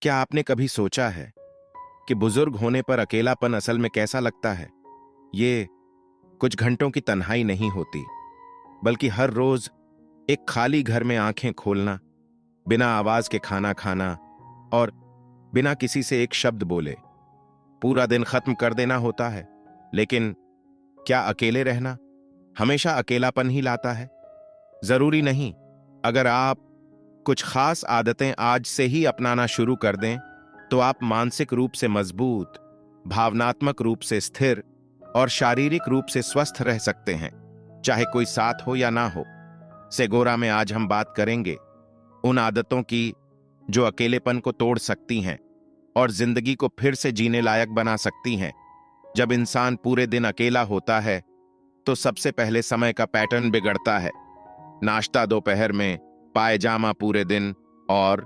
क्या आपने कभी सोचा है कि बुजुर्ग होने पर अकेलापन असल में कैसा लगता है? ये कुछ घंटों की तन्हाई नहीं होती, बल्कि हर रोज एक खाली घर में आंखें खोलना, बिना आवाज के खाना खाना और बिना किसी से एक शब्द बोले पूरा दिन खत्म कर देना होता है। लेकिन क्या अकेले रहना हमेशा अकेलापन ही लाता है? जरूरी नहीं। अगर आप कुछ खास आदतें आज से ही अपनाना शुरू कर दें, तो आप मानसिक रूप से मजबूत, भावनात्मक रूप से स्थिर और शारीरिक रूप से स्वस्थ रह सकते हैं, चाहे कोई साथ हो या ना हो। सेगोरा में आज हम बात करेंगे उन आदतों की जो अकेलेपन को तोड़ सकती हैं और जिंदगी को फिर से जीने लायक बना सकती हैं। जब इंसान पूरे दिन अकेला होता है, तो सबसे पहले समय का पैटर्न बिगड़ता है। नाश्ता दोपहर में, पायजामा पूरे दिन, और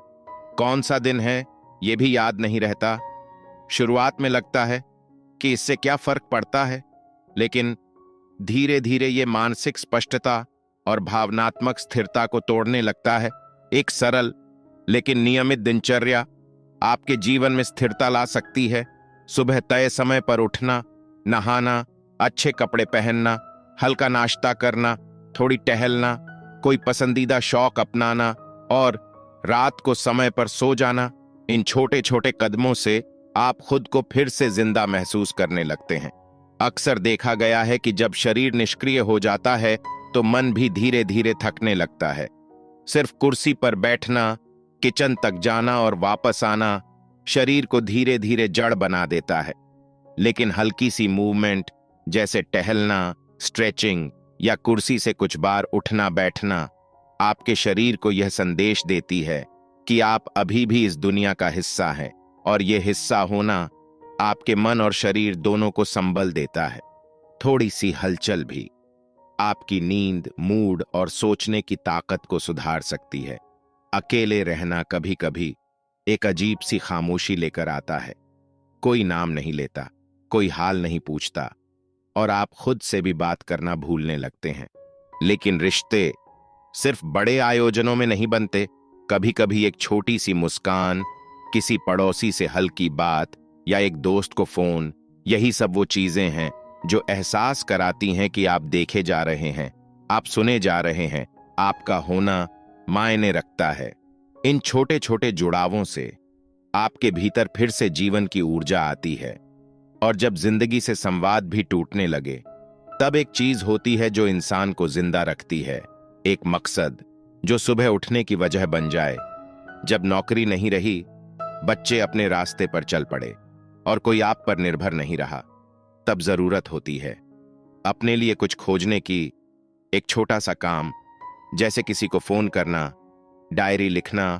कौन सा दिन है यह भी याद नहीं रहता। शुरुआत में लगता है कि इससे क्या फर्क पड़ता है, लेकिन धीरे धीरे ये मानसिक स्पष्टता और भावनात्मक स्थिरता को तोड़ने लगता है। एक सरल लेकिन नियमित दिनचर्या आपके जीवन में स्थिरता ला सकती है। सुबह तय समय पर उठना, नहाना, अच्छे कपड़े पहनना, हल्का नाश्ता करना, थोड़ी टहलना, कोई पसंदीदा शौक अपनाना और रात को समय पर सो जाना। इन छोटे छोटे कदमों से आप खुद को फिर से जिंदा महसूस करने लगते हैं। अक्सर देखा गया है कि जब शरीर निष्क्रिय हो जाता है, तो मन भी धीरे धीरे थकने लगता है। सिर्फ कुर्सी पर बैठना, किचन तक जाना और वापस आना शरीर को धीरे धीरे जड़ बना देता है। लेकिन हल्की सी मूवमेंट, जैसे टहलना, स्ट्रेचिंग या कुर्सी से कुछ बार उठना बैठना, आपके शरीर को यह संदेश देती है कि आप अभी भी इस दुनिया का हिस्सा हैं, और यह हिस्सा होना आपके मन और शरीर दोनों को संबल देता है। थोड़ी सी हलचल भी आपकी नींद, मूड और सोचने की ताकत को सुधार सकती है। अकेले रहना कभी कभी एक अजीब सी खामोशी लेकर आता है। कोई नाम नहीं लेता, कोई हाल नहीं पूछता, और आप खुद से भी बात करना भूलने लगते हैं। लेकिन रिश्ते सिर्फ बड़े आयोजनों में नहीं बनते। कभी कभी एक छोटी सी मुस्कान, किसी पड़ोसी से हल्की बात या एक दोस्त को फोन, यही सब वो चीजें हैं जो एहसास कराती हैं कि आप देखे जा रहे हैं, आप सुने जा रहे हैं, आपका होना मायने रखता है। इन छोटे छोटे जुड़ावों से आपके भीतर फिर से जीवन की ऊर्जा आती है। और जब जिंदगी से संवाद भी टूटने लगे, तब एक चीज होती है जो इंसान को जिंदा रखती है। एक मकसद जो सुबह उठने की वजह बन जाए। जब नौकरी नहीं रही, बच्चे अपने रास्ते पर चल पड़े और कोई आप पर निर्भर नहीं रहा, तब जरूरत होती है अपने लिए कुछ खोजने की। एक छोटा सा काम, जैसे किसी को फोन करना, डायरी लिखना,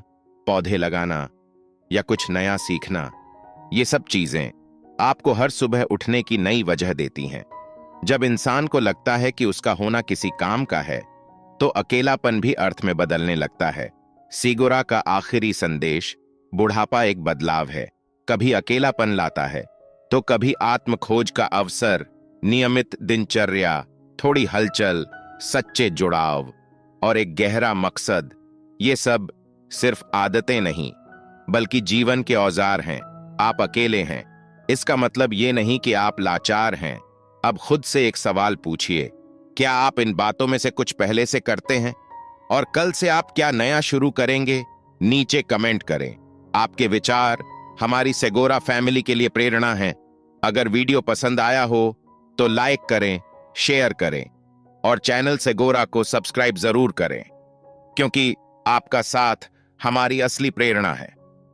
पौधे लगाना या कुछ नया सीखना, ये सब चीजें आपको हर सुबह उठने की नई वजह देती हैं। जब इंसान को लगता है कि उसका होना किसी काम का है, तो अकेलापन भी अर्थ में बदलने लगता है। सीगोरा का आखिरी संदेश, बुढ़ापा एक बदलाव है। कभी अकेलापन लाता है, तो कभी आत्म खोज का अवसर। नियमित दिनचर्या, थोड़ी हलचल, सच्चे जुड़ाव और एक गहरा मकसद, ये सब सिर्फ आदतें नहीं, बल्कि जीवन के औजार हैं। आप अकेले हैं, इसका मतलब ये नहीं कि आप लाचार हैं। अब खुद से एक सवाल पूछिए, क्या आप इन बातों में से कुछ पहले से करते हैं? और कल से आप क्या नया शुरू करेंगे? नीचे कमेंट करें। आपके विचार हमारी सेगोरा फैमिली के लिए प्रेरणा हैं। अगर वीडियो पसंद आया हो तो लाइक करें, शेयर करें और चैनल सेगोरा को सब्सक्राइब जरूर करें, क्योंकि आपका साथ हमारी असली प्रेरणा है।